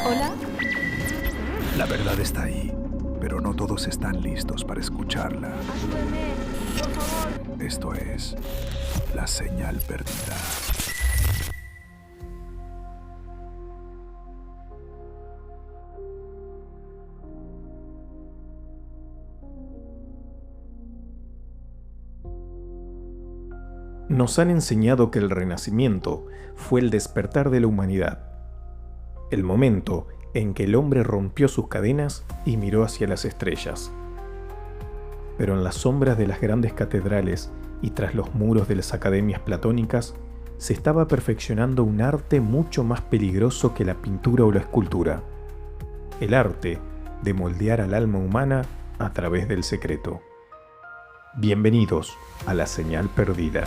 ¿Hola? La verdad está ahí, pero no todos están listos para escucharla. Ayúdame, por favor. Esto es La Señal Perdida. Nos han enseñado que el Renacimiento fue el despertar de la humanidad, el momento en que el hombre rompió sus cadenas y miró hacia las estrellas. Pero en las sombras de las grandes catedrales y tras los muros de las academias platónicas, se estaba perfeccionando un arte mucho más peligroso que la pintura o la escultura: el arte de moldear al alma humana a través del secreto. Bienvenidos a La Señal Perdida.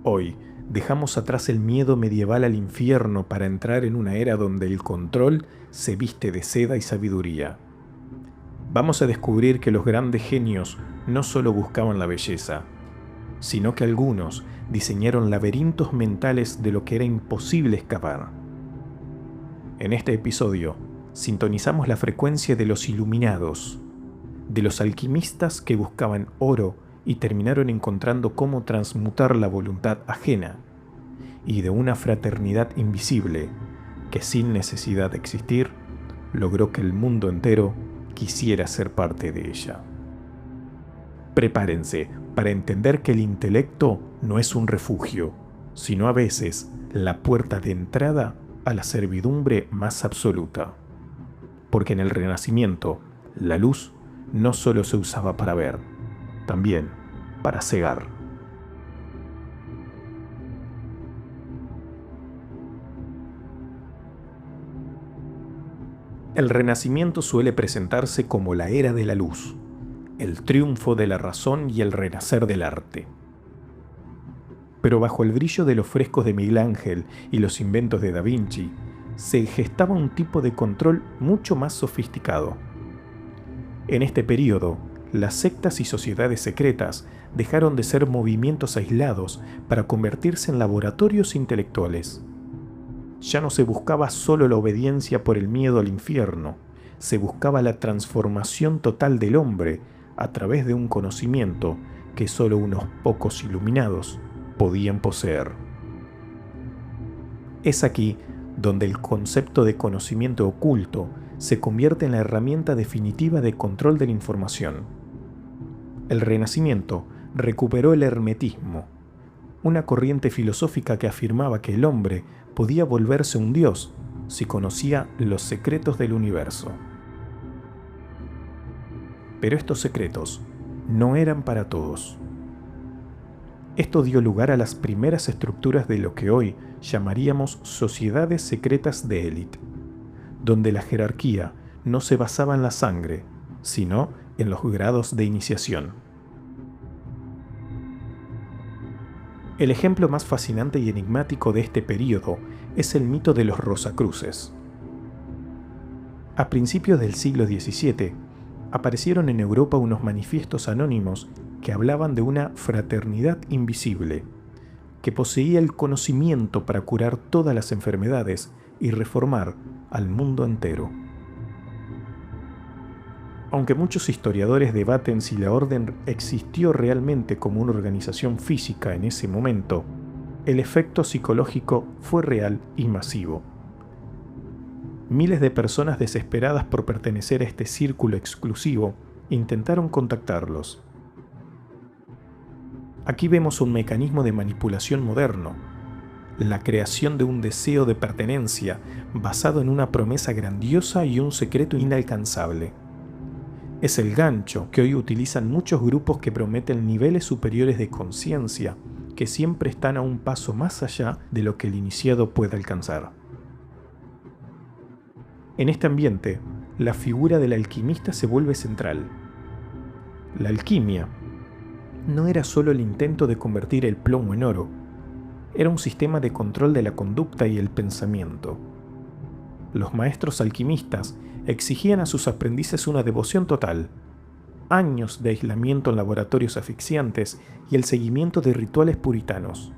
Hoy dejamos atrás el miedo medieval al infierno para entrar en una era donde el control se viste de seda y sabiduría. Vamos a descubrir que los grandes genios no solo buscaban la belleza, sino que algunos diseñaron laberintos mentales de lo que era imposible escapar. En este episodio, sintonizamos la frecuencia de los iluminados, de los alquimistas que buscaban oro y terminaron encontrando cómo transmutar la voluntad ajena, y de una fraternidad invisible que, sin necesidad de existir, logró que el mundo entero quisiera ser parte de ella. Prepárense para entender que el intelecto no es un refugio, sino a veces la puerta de entrada a la servidumbre más absoluta. Porque en el Renacimiento, la luz no solo se usaba para ver, también para cegar. El Renacimiento suele presentarse como la era de la luz, el triunfo de la razón y el renacer del arte. Pero bajo el brillo de los frescos de Miguel Ángel y los inventos de Da Vinci, se gestaba un tipo de control mucho más sofisticado. En este período, las sectas y sociedades secretas dejaron de ser movimientos aislados para convertirse en laboratorios intelectuales. Ya no se buscaba solo la obediencia por el miedo al infierno, se buscaba la transformación total del hombre a través de un conocimiento que solo unos pocos iluminados podían poseer. Es aquí donde el concepto de conocimiento oculto se convierte en la herramienta definitiva de control de la información. El Renacimiento recuperó el hermetismo, una corriente filosófica que afirmaba que el hombre podía volverse un dios si conocía los secretos del universo. Pero estos secretos no eran para todos. Esto dio lugar a las primeras estructuras de lo que hoy llamaríamos sociedades secretas de élite, donde la jerarquía no se basaba en la sangre, sino en los grados de iniciación. El ejemplo más fascinante y enigmático de este período es el mito de los Rosacruces. A principios del siglo XVII, aparecieron en Europa unos manifiestos anónimos que hablaban de una fraternidad invisible, que poseía el conocimiento para curar todas las enfermedades y reformar al mundo entero. Aunque muchos historiadores debaten si la orden existió realmente como una organización física en ese momento, el efecto psicológico fue real y masivo. Miles de personas desesperadas por pertenecer a este círculo exclusivo intentaron contactarlos. Aquí vemos un mecanismo de manipulación moderno, la creación de un deseo de pertenencia basado en una promesa grandiosa y un secreto inalcanzable. Es el gancho que hoy utilizan muchos grupos que prometen niveles superiores de conciencia, que siempre están a un paso más allá de lo que el iniciado puede alcanzar. En este ambiente, la figura del alquimista se vuelve central. La alquimia no era solo el intento de convertir el plomo en oro, era un sistema de control de la conducta y el pensamiento. Los maestros alquimistas exigían a sus aprendices una devoción total, años de aislamiento en laboratorios asfixiantes y el seguimiento de rituales puritanos.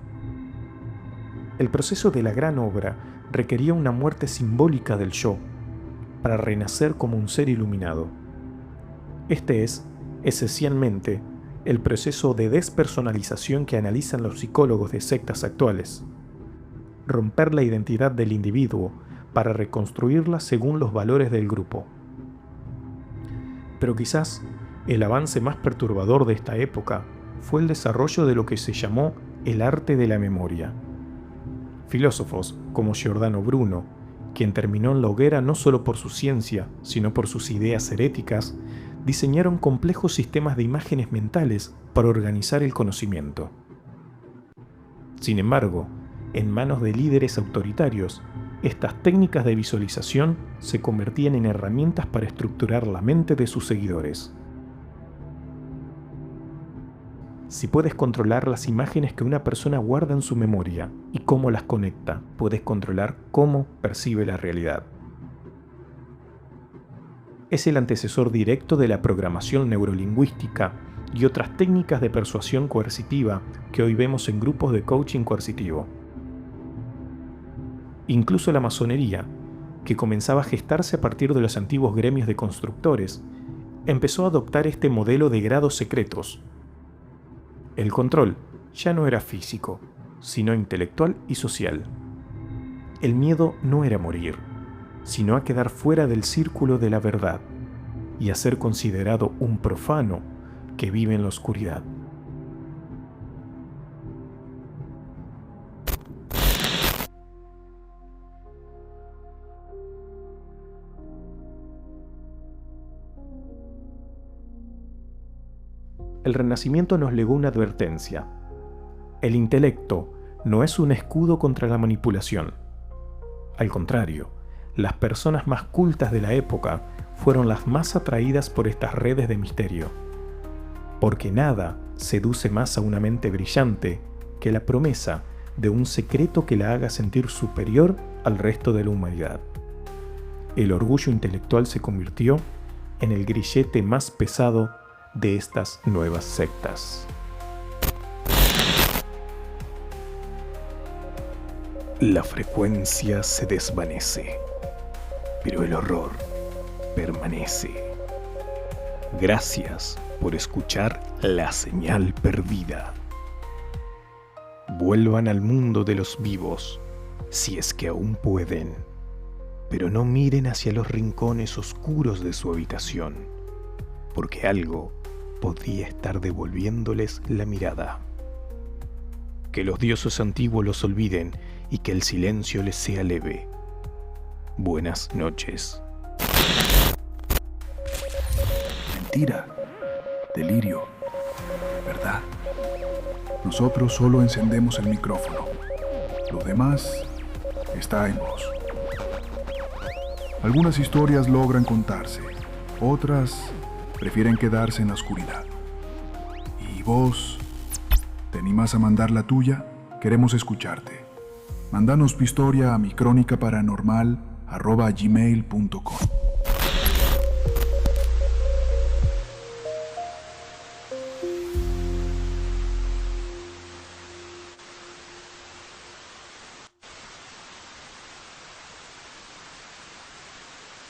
El proceso de la gran obra requería una muerte simbólica del yo, para renacer como un ser iluminado. Este es, esencialmente, el proceso de despersonalización que analizan los psicólogos de sectas actuales. Romper la identidad del individuo para reconstruirla según los valores del grupo. Pero quizás el avance más perturbador de esta época fue el desarrollo de lo que se llamó el arte de la memoria. Filósofos como Giordano Bruno, quien terminó en la hoguera no solo por su ciencia, sino por sus ideas heréticas, diseñaron complejos sistemas de imágenes mentales para organizar el conocimiento. Sin embargo, en manos de líderes autoritarios, estas técnicas de visualización se convertían en herramientas para estructurar la mente de sus seguidores. Si puedes controlar las imágenes que una persona guarda en su memoria y cómo las conecta, puedes controlar cómo percibe la realidad. Es el antecesor directo de la programación neurolingüística y otras técnicas de persuasión coercitiva que hoy vemos en grupos de coaching coercitivo. Incluso la masonería, que comenzaba a gestarse a partir de los antiguos gremios de constructores, empezó a adoptar este modelo de grados secretos. El control ya no era físico, sino intelectual y social. El miedo no era morir, sino a quedar fuera del círculo de la verdad y a ser considerado un profano que vive en la oscuridad. El Renacimiento nos legó una advertencia. El intelecto no es un escudo contra la manipulación. Al contrario, las personas más cultas de la época fueron las más atraídas por estas redes de misterio. Porque nada seduce más a una mente brillante que la promesa de un secreto que la haga sentir superior al resto de la humanidad. El orgullo intelectual se convirtió en el grillete más pesado de estas nuevas sectas. La frecuencia se desvanece, pero el horror permanece. Gracias por escuchar La Señal Perdida. Vuelvan al mundo de los vivos, si es que aún pueden, pero no miren hacia los rincones oscuros de su habitación, porque algo podría estar devolviéndoles la mirada. Que los dioses antiguos los olviden y que el silencio les sea leve. Buenas noches. Mentira, delirio, verdad. Nosotros solo encendemos el micrófono. Lo demás está en vos. Algunas historias logran contarse, otras prefieren quedarse en la oscuridad. ¿Y vos? ¿Te animás a mandar la tuya? Queremos escucharte. Mándanos tu historia a micronicaparanormal@gmail.com.